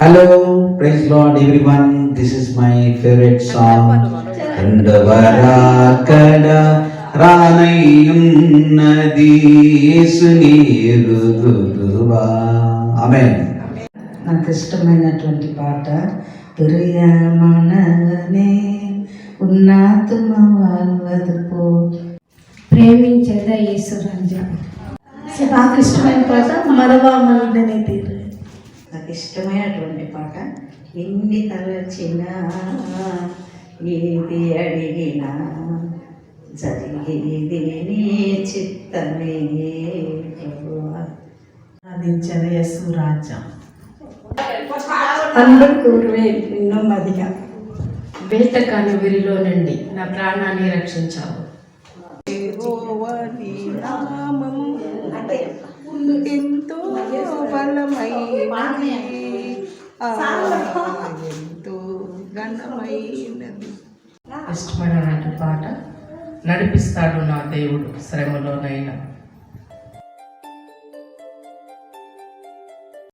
Hello, praise Lord everyone. This is my favorite song. Andavarakada రానయ్యున్నది యేసుని ఎరుగుదువా. ఆమేన్. నాకు ఇష్టమైనటువంటి పాట ప్రియమనగనే ఉన్నాత్మ వదుపు ప్రేమించేదా యేసురాజా. నాకు ఇష్టమైన పాట మరవా మల్లినే తీరు. నాకు ఇష్టమైనటువంటి పాట ఎన్ని తలచినా ఏది అడిగినా జరిగేది నీ చిత్తమే ప్రభువా. సాధించదు యేసురాజా. పండు కూరువే ఎన్నో మదిగా వేట కాని విరిలో నుండి నా ప్రాణాన్ని రక్షించావు. ఎంతో బలమైనది, ఎంతో ఘనమైనది. ఇష్టమైన పాట నడిపిస్తాడు నా దేవుడు శ్రమలోనైనా.